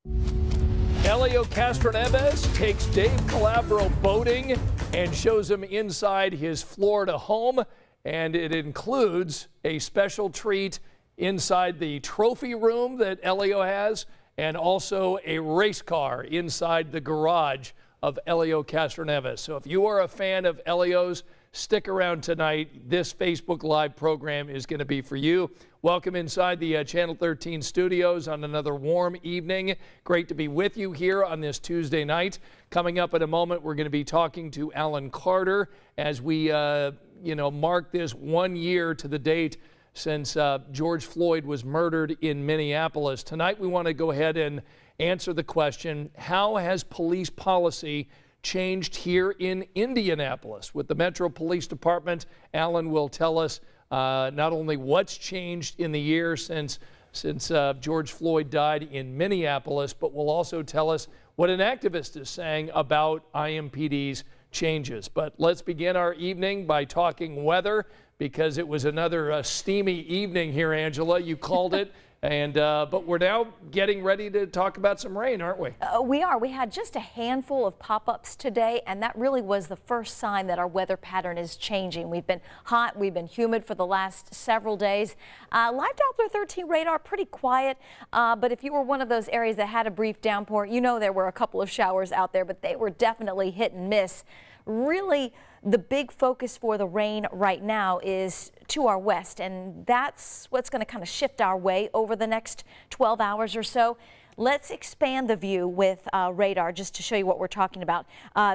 Helio Castroneves takes Dave Calabro boating and shows him inside his Florida home, and it includes a special treat inside the trophy room that Helio has, and also a race car inside the garage of Helio Castroneves. So if you are a fan of Helio's, stick around tonight. This Facebook Live program is going to be for you. Welcome inside the Channel 13 studios on another warm evening. Great to be with you here on this Tuesday night. Coming up in a moment, we're going to be talking to Alan Carter as we, mark this 1 year to the date since George Floyd was murdered in Minneapolis. Tonight, we want to go ahead and answer the question, how has police policy changed here in Indianapolis? With the Metro Police Department, Alan will tell us not only what's changed in the year since George Floyd died in Minneapolis, but will also tell us what an activist is saying about IMPD's changes. But let's begin our evening by talking weather, because it was another steamy evening here, Angela. You called it. But we're now getting ready to talk about some rain, aren't we? We are. We had just a handful of pop-ups today, and that really was the first sign that our weather pattern is changing. We've been hot, we've been humid for the last several days. Live Doppler 13 radar, pretty quiet, but if you were one of those areas that had a brief downpour, you know there were a couple of showers out there, but they were definitely hit and miss. Really, the big focus for the rain right now is to our west, and that's what's going to kind of shift our way over the next 12 hours or so. Let's expand the view with radar just to show you what we're talking about.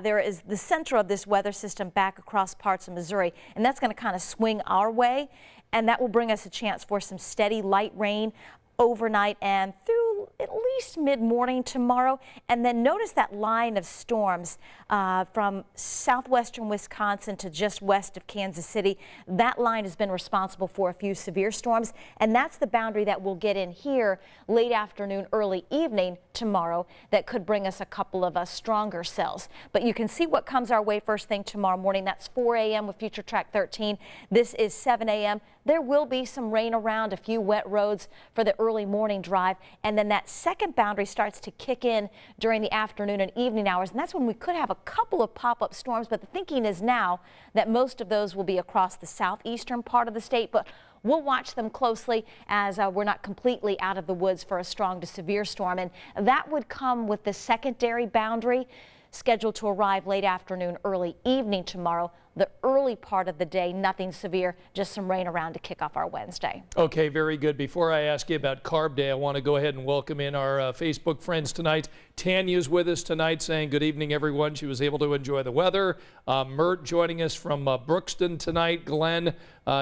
There is the center of this weather system back across parts of Missouri, and that's going to kind of swing our way, and that will bring us a chance for some steady light rain overnight and through at least mid-morning tomorrow. And then notice that line of storms from southwestern Wisconsin to just west of Kansas City. That line has been responsible for a few severe storms, and that's the boundary that we'll get in here late afternoon, early evening tomorrow that could bring us a couple of stronger cells. But you can see what comes our way first thing tomorrow morning. That's 4 a.m. with Future Track 13. This is 7 a.m. There will be some rain around, a few wet roads for the early morning drive, and then that second boundary starts to kick in during the afternoon and evening hours, and that's when we could have a couple of pop-up storms. But the thinking is now that most of those will be across the southeastern part of the state, but we'll watch them closely as we're not completely out of the woods for a strong to severe storm, and that would come with the secondary boundary scheduled to arrive late afternoon, early evening tomorrow. The early part of the day, nothing severe, just some rain around to kick off our Wednesday. Okay, very good. Before I ask you about Carb Day, I want to go ahead and welcome in our Facebook friends tonight. Tanya's with us tonight saying good evening, everyone. She was able to enjoy the weather. Mert joining us from Brookston tonight. Glenn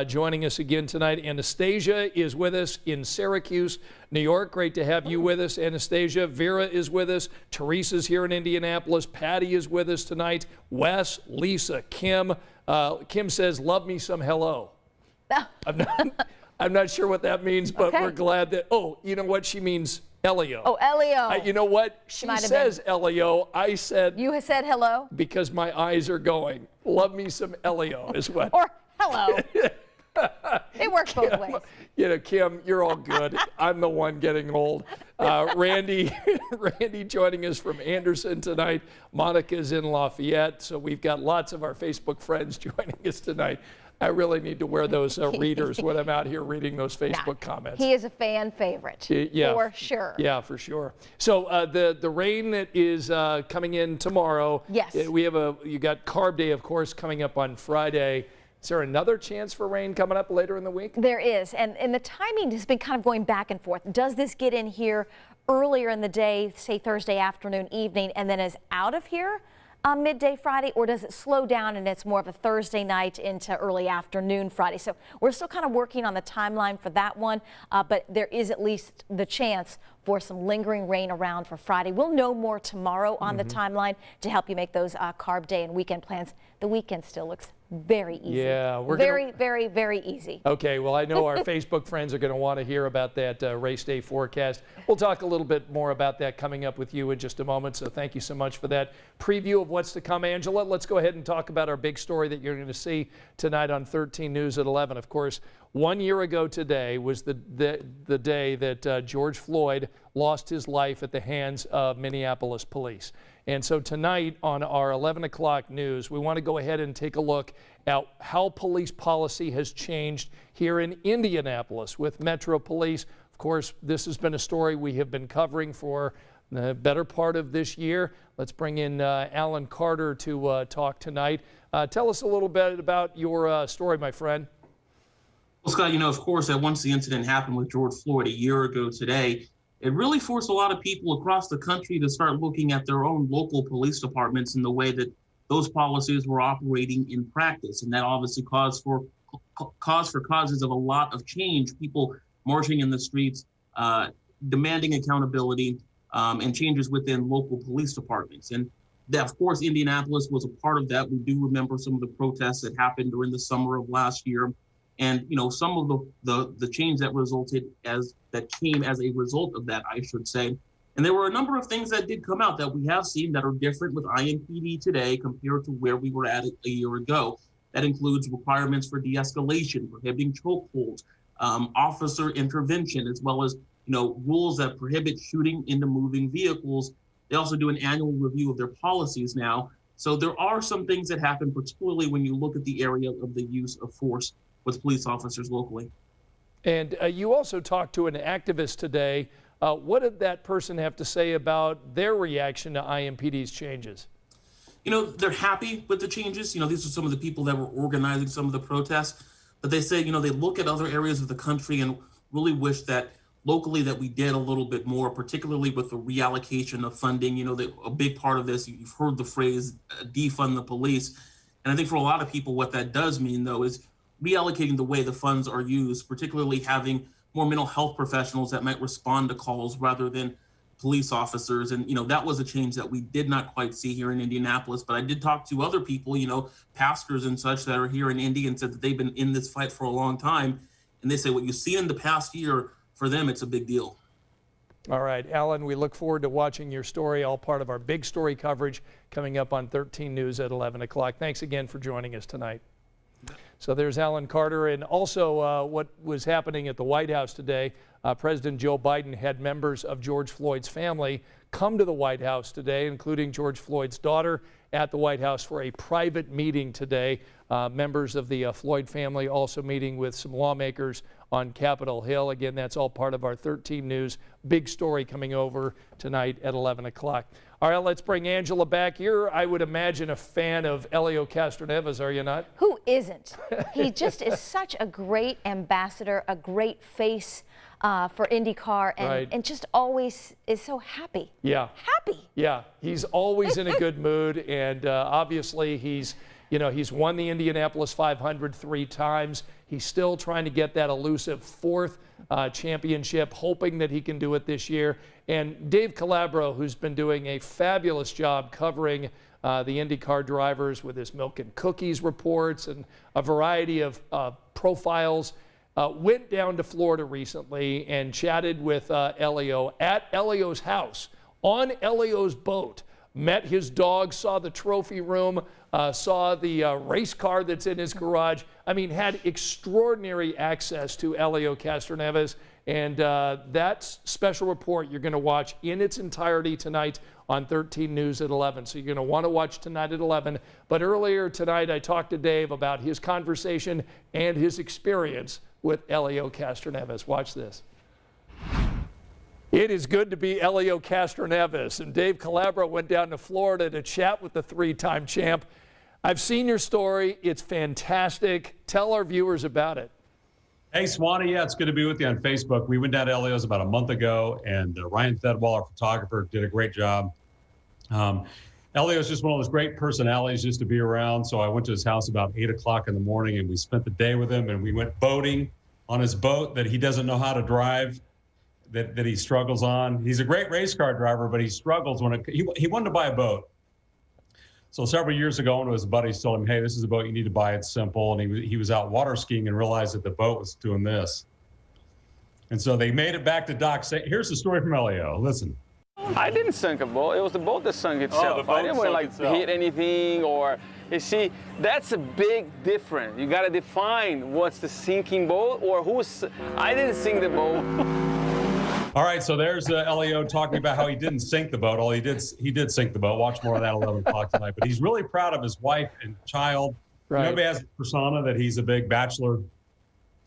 joining us again tonight. Anastasia is with us in Syracuse, New York. Great to have you with us, Anastasia. Vera is with us. Teresa's here in Indianapolis. Patty is with us tonight. Wes, Lisa, Kim. Kim says, love me some hello. I'm not sure what that means, but we're glad that, oh, you know what? She means Helio. Oh, Helio. You know what? She says Helio. I said. You said hello? Because my eyes are going. Love me some Helio is what. Or hello. It works both ways. You know, Kim, you're all good. I'm the one getting old. Randy joining us from Anderson tonight. Monica's in Lafayette. So we've got lots of our Facebook friends joining us tonight. I really need to wear those readers when I'm out here reading those Facebook comments. He is a fan favorite, for sure. Yeah, for sure. So the rain that is coming in tomorrow. Yes. You got Carb Day, of course, coming up on Friday. Is there another chance for rain coming up later in the week? There is, and the timing has been kind of going back and forth. Does this get in here earlier in the day, say Thursday afternoon, evening, and then is out of here midday Friday, or does it slow down and it's more of a Thursday night into early afternoon Friday? So we're still kind of working on the timeline for that one, but there is at least the chance for some lingering rain around for Friday. We'll know more tomorrow on the timeline to help you make those Carb Day and weekend plans. The weekend still looks very easy. Yeah, we're very easy. Okay, well, I know our Facebook friends are going to want to hear about that race day forecast. We'll talk a little bit more about that coming up with you in just a moment, so thank you so much for that preview of what's to come. Angela, let's go ahead and talk about our big story that you're going to see tonight on 13 News at 11. Of course, 1 year ago today was the day that George Floyd lost his life at the hands of Minneapolis police. And so tonight on our 11 o'clock news, we want to go ahead and take a look at how police policy has changed here in Indianapolis with Metro Police. Of course, this has been a story we have been covering for the better part of this year. Let's bring in Alan Carter to talk tonight. Tell us a little bit about your story, my friend. Well, Scott, of course, that once the incident happened with George Floyd a year ago today, it really forced a lot of people across the country to start looking at their own local police departments and the way that those policies were operating in practice. And that obviously caused for causes of a lot of change, people marching in the streets, demanding accountability, and changes within local police departments. And that, of course, Indianapolis was a part of that. We do remember some of the protests that happened during the summer of last year. And, some of the change that came as a result of that, I should say. And there were a number of things that did come out that we have seen that are different with IMPD today compared to where we were at a year ago. That includes requirements for de-escalation, prohibiting chokeholds, officer intervention, as well as, rules that prohibit shooting into moving vehicles. They also do an annual review of their policies now. So there are some things that happen, particularly when you look at the area of the use of force with police officers locally. And you also talked to an activist today. What did that person have to say about their reaction to IMPD's changes? They're happy with the changes. These are some of the people that were organizing some of the protests. But they say, they look at other areas of the country and really wish that locally that we did a little bit more, particularly with the reallocation of funding. A big part of this, you've heard the phrase defund the police. And I think for a lot of people, what that does mean, though, is reallocating the way the funds are used, particularly having more mental health professionals that might respond to calls rather than police officers. And, that was a change that we did not quite see here in Indianapolis. But I did talk to other people, pastors and such that are here in Indy and said that they've been in this fight for a long time. And they say what you see in the past year, for them, it's a big deal. All right, Alan, we look forward to watching your story, all part of our big story coverage coming up on 13 News at 11 o'clock. Thanks again for joining us tonight. So there's Alan Carter. And also what was happening at the White House today, President Joe Biden had members of George Floyd's family come to the White House today, including George Floyd's daughter at the White House for a private meeting today. Members of the Floyd family also meeting with some lawmakers on Capitol Hill. Again, that's all part of our 13 News big story coming over tonight at 11 o'clock. All right, let's bring Angela back. You're, I would imagine, a fan of Helio Castroneves, are you not? Who isn't? He just is such a great ambassador, a great face for IndyCar, and just always is so happy. Yeah. Happy. Yeah, he's always in a good mood, and obviously he's won the Indianapolis 500 3 times. He's still trying to get that elusive 4th championship, hoping that he can do it this year. And Dave Calabro, who's been doing a fabulous job covering the IndyCar drivers with his Milk and Cookies reports and a variety of profiles, went down to Florida recently and chatted with Helio at Helio's house, on Helio's boat. Met his dog, saw the trophy room, saw the race car that's in his garage. I mean, had extraordinary access to Helio Castroneves. And that special report you're going to watch in its entirety tonight on 13 News at 11. So you're going to want to watch tonight at 11. But earlier tonight, I talked to Dave about his conversation and his experience with Helio Castroneves. Watch this. It is good to be Helio Castroneves, and Dave Calabro went down to Florida to chat with the 3-time champ. I've seen your story. It's fantastic. Tell our viewers about it. Hey, Swanee. Yeah, it's good to be with you on Facebook. We went down to Helio's about a month ago, and Ryan Thedwall, our photographer, did a great job. Helio's just one of those great personalities just to be around, so I went to his house about 8 o'clock in the morning, and we spent the day with him, and we went boating on his boat that he doesn't know how to drive. That he struggles on. He's a great race car driver, but he struggles when he wanted to buy a boat. So several years ago, one of his buddies told him, hey, this is a boat you need to buy. It's simple. And he was out water skiing and realized that the boat was doing this. And so they made it back to dock. Here's the story from Helio. Listen. I didn't sink a boat. It was the boat that sunk itself. the boat I didn't sunk like itself. hit anything or. You see, that's a big difference. You got to define what's the sinking boat or who's. I didn't sink the boat. All right, so there's Helio talking about how he didn't sink the boat. All he did sink the boat. Watch more of that 11 o'clock tonight. But he's really proud of his wife and child. Right. Nobody has the persona that he's a big bachelor.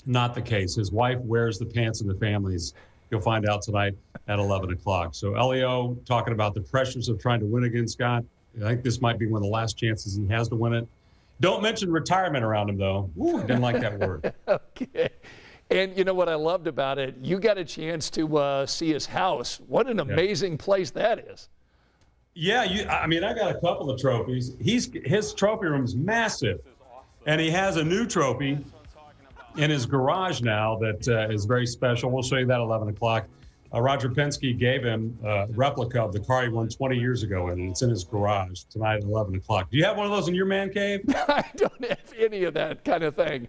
Not the case. His wife wears the pants of the families. You'll find out tonight at 11 o'clock. So Helio talking about the pressures of trying to win again, Scott. I think this might be one of the last chances he has to win it. Don't mention retirement around him, though. Ooh, didn't like that word. Okay. And you know what I loved about it? You got a chance to see his house. What an amazing place that is. Yeah, I mean, I got a couple of trophies. His trophy room is massive, and he has a new trophy in his garage now that is very special. We'll show you that at 11 o'clock. Roger Penske gave him a replica of the car he won 20 years ago, and it's in his garage tonight at 11 o'clock. Do you have one of those in your man cave? I don't have any of that kind of thing.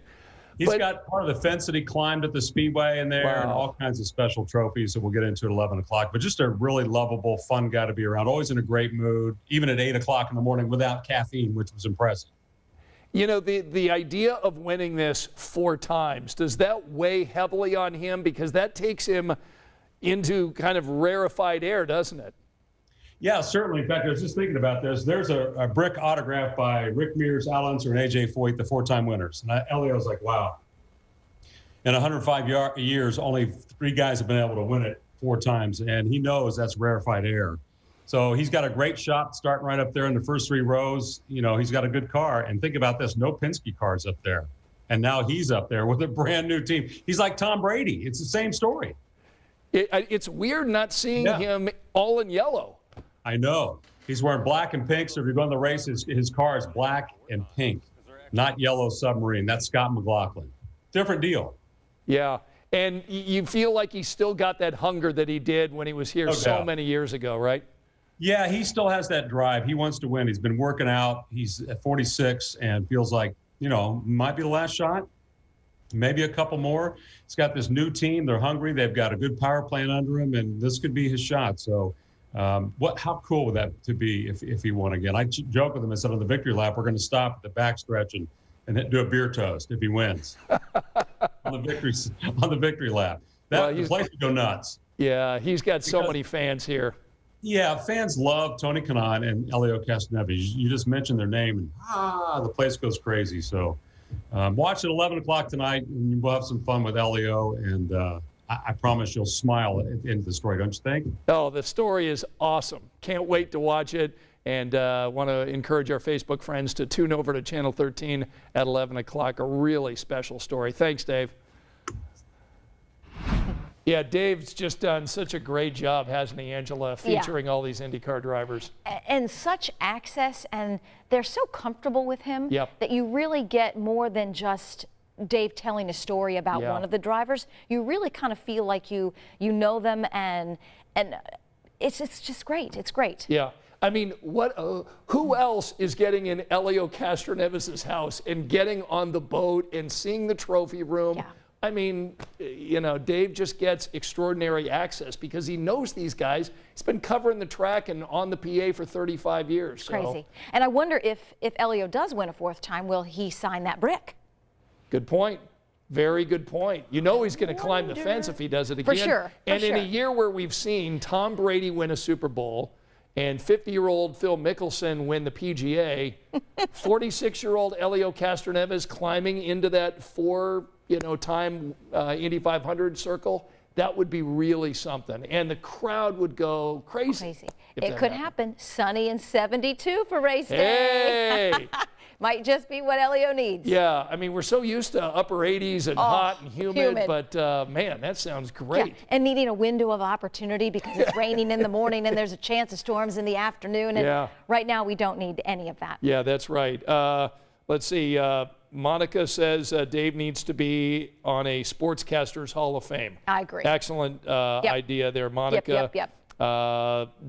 He's got part of the fence that he climbed at the Speedway in there, and all kinds of special trophies that we'll get into at 11 o'clock. But just a really lovable, fun guy to be around, always in a great mood, even at 8 o'clock in the morning without caffeine, which was impressive. You know, the idea of winning this 4 times, does that weigh heavily on him? Because that takes him into kind of rarefied air, doesn't it? Yeah, certainly. In fact, I was just thinking about this. There's a brick autograph by Rick Mears, Al Unser, and A.J. Foyt, the 4-time winners. And Helio's like, wow. In 105 years, only 3 guys have been able to win it 4 times, and he knows that's rarefied air. So he's got a great shot starting right up there in the first 3 rows. You know, he's got a good car. And think about this, no Penske cars up there. And now he's up there with a brand new team. He's like Tom Brady. It's the same story. It's weird not seeing him all in yellow. I know. He's wearing black and pink, so if you're going to the race, his car is black and pink, not yellow submarine. That's Scott McLaughlin. Different deal. Yeah, and you feel like he's still got that hunger that he did when he was here so many years ago, right? Yeah, he still has that drive. He wants to win. He's been working out. He's at 46 and feels like, you know, might be the last shot. Maybe a couple more. He's got this new team. They're hungry. They've got a good power plant under him, and this could be his shot. So how cool would that to be if he won again? I joke with him. I said on the victory lap, we're going to stop at the backstretch and do a beer toast if he wins on the victory lap. The place would go nuts. Yeah, he's got so many fans here. Yeah, fans love Tony Kanaan and Helio Castroneves. You just mentioned their name, and the place goes crazy. So watch at 11 o'clock tonight, and we'll have some fun with Helio, and I promise you'll smile at the end of the story, don't you think? Oh, the story is awesome. Can't wait to watch it, and want to encourage our Facebook friends to tune over to Channel 13 at 11 o'clock. A really special story. Thanks, Dave. Yeah, Dave's just done such a great job, hasn't he, Angela, featuring all these IndyCar drivers. And such access, and they're so comfortable with him that you really get more than just Dave telling a story about one of the drivers. You really kind of feel like you know them, and it's just great. It's great. Yeah. I mean, who else is getting in Helio Castroneves' house and getting on the boat and seeing the trophy room? Yeah. I mean, you know, Dave just gets extraordinary access because he knows these guys. He's been covering the track and on the PA for 35 years. Crazy. And I wonder if Helio does win a 4th time, will he sign that brick? Good point. Very good point. You know he's going to climb the fence if he does it again. For sure. And in a year where we've seen Tom Brady win a Super Bowl and 50-year-old Phil Mickelson win the PGA, 46-year-old Helio Castroneves climbing into that 4-time Indy 500 circle, that would be really something. And the crowd would go crazy. It could happen. Sunny and 72 for race day. Hey! Might just be what Helio needs. Yeah, I mean, we're so used to upper 80s and hot and humid. But man, that sounds great. Yeah. And needing a window of opportunity because it's raining in the morning and there's a chance of storms in the afternoon. And right now we don't need any of that. Yeah, that's right. Let's see. Monica says Dave needs to be on a Sportscasters Hall of Fame. I agree. Excellent idea there, Monica. Yep.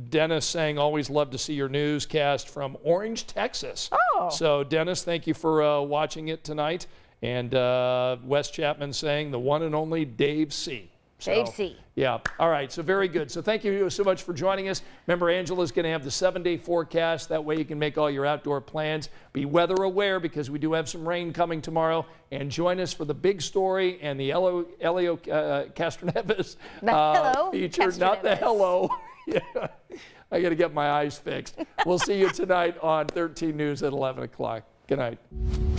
Dennis saying, always love to see your newscast from Orange, Texas. Oh. So, Dennis, thank you for watching it tonight. And Wes Chapman saying, the one and only Dave C. Dave C. Yeah. All right. So very good. So thank you so much for joining us. Remember, Angela's going to have the 7-day forecast. That way you can make all your outdoor plans. Be weather aware because we do have some rain coming tomorrow. And join us for the big story and the Helio Castroneves feature. Not the hello. Yeah. I got to get my eyes fixed. We'll see you tonight on 13 News at 11 o'clock. Good night.